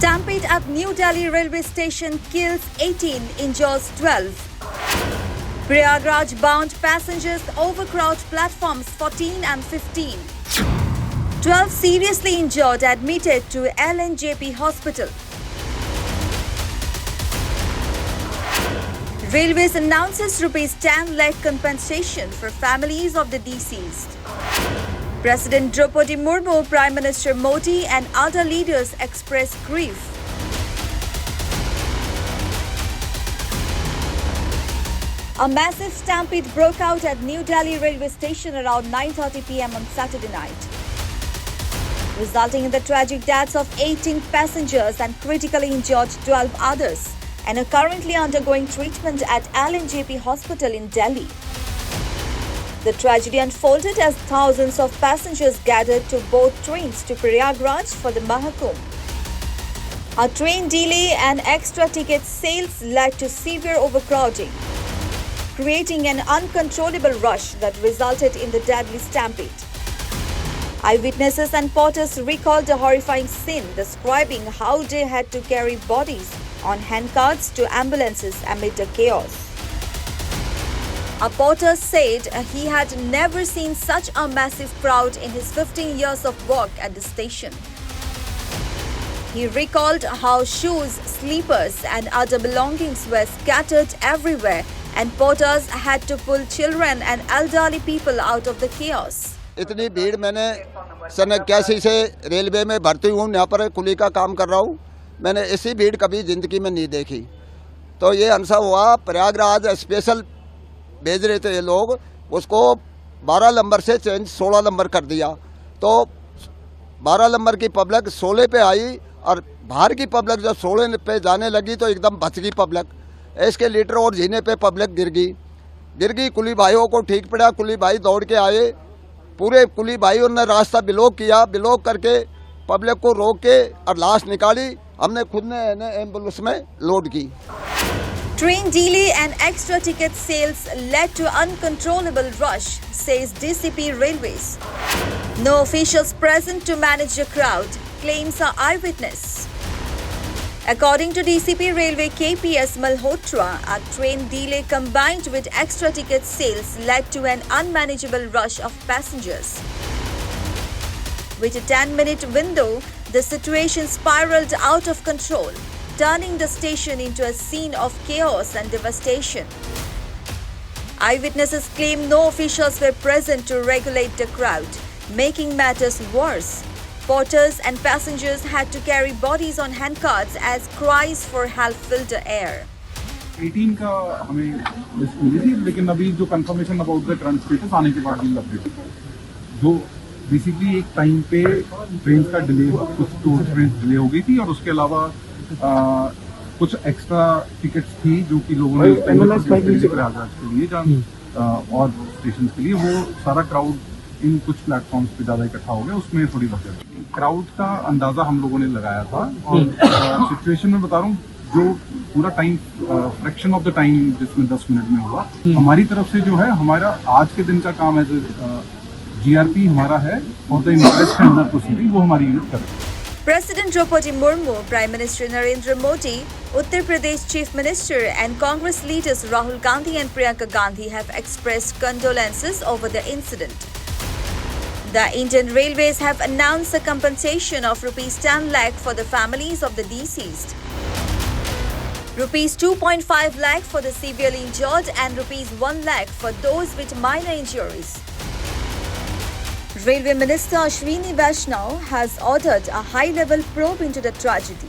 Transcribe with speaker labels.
Speaker 1: Stampede at New Delhi railway station kills 18, injures 12. Prayagraj-bound passengers overcrowd platforms 14 and 15. 12 seriously injured admitted to LNJP hospital. Railways announces rupees 10 lakh compensation for families of the deceased. President Draupadi Murmu, Prime Minister Modi and other leaders express grief. A massive stampede broke out at New Delhi railway station around 9:30 p.m. on Saturday night, resulting in the tragic deaths of 18 passengers and critically injured 12 others, and are currently undergoing treatment at LNJP hospital in Delhi. The tragedy unfolded as thousands of passengers gathered to board trains to Prayagraj for the Mahakumbh. A train delay and extra ticket sales led to severe overcrowding, creating an uncontrollable rush that resulted in the deadly stampede. Eyewitnesses and porters recalled a horrifying scene, describing how they had to carry bodies on handcarts to ambulances amid the chaos. A porter said he had never seen such a massive crowd in his 15 years of work at the station. He recalled how shoes, sleepers and other belongings were scattered everywhere, and porters had to pull children and elderly people out of the chaos.
Speaker 2: इतनी भीड़ मैंने सन 81 से railway में भर्ती हूँ, यहाँ पर कुली का काम कर रहा हूँ। मैंने ऐसी भीड़ कभी ज़िंदगी में नहीं देखी। तो ये अनसा हुआ, प्रयागराज स्पेशल भेज रहे थे ये लोग, उसको 12 नंबर से चेंज 16 नंबर कर दिया। तो 12 नंबर की पब्लिक 16 पे आई और बाहर की पब्लिक जब 16 पे जाने लगी तो एकदम बच गई पब्लिक। एस्केलेटर और जीने पे पब्लिक गिर गई। कुली भाइयों को ठीक पड़ा, कुली भाई दौड़ के आए, पूरे कुली भाइयों ने रास्ता ब्लॉक किया, ब्लॉक करके पब्लिक को रोक के और लाश निकाली। हमने खुद ने एम्बुलेंस में लोड की।
Speaker 1: Train delay and extra ticket sales led to uncontrollable rush, says DCP Railways. No officials present to manage the crowd, claims an eyewitness. According to DCP Railway KPS Malhotra, a train delay combined with extra ticket sales led to an unmanageable rush of passengers. With a 10-minute window, the situation spiraled out of control, turning the station into a scene of chaos and devastation. Eyewitnesses claim no officials were present to regulate the crowd, making matters worse. Porters and passengers had to carry bodies on handcarts as cries for help filled the air.
Speaker 3: 18 का हमें list मिली थी, लेकिन अभी जो confirmation about the current status आने के बाद ही update. जो बेसिकली एक टाइम पे ट्रेन का डिले, कुछ टू ट्रेन डिले हो गई थी और उसके अलावा कुछ एक्स्ट्रा टिकट्स थी जो कि लोगों ने प्रयागराज के लिए और स्टेशन के लिए, वो सारा क्राउड इन कुछ प्लेटफॉर्म्स पे ज्यादा इकट्ठा हो गया, उसमें थोड़ी वजह। क्राउड का अंदाजा हम लोगों ने लगाया था और सिचुएशन में बता रहा हूँ, जो पूरा time fraction of the time जिसमें 10 मिनट में हुआ, हमारी तरफ से जो है, हमारा आज के दिन का काम एज GRP हमारा है और द इंटरेस्ट अंडर प्रोसीडिंग वो हमारी यूनिट करेगी।
Speaker 1: President Draupadi Murmu, Prime Minister Narendra Modi, Uttar Pradesh Chief Minister and Congress leaders Rahul Gandhi and Priyanka Gandhi have expressed condolences over the incident. The Indian Railways have announced a compensation of rupees 10 lakh for the families of the deceased, rupees 2.5 lakh for the severely injured and rupees 1 lakh for those with minor injuries. Railway Minister Ashwini Vaishnaw has ordered a high-level probe into the tragedy.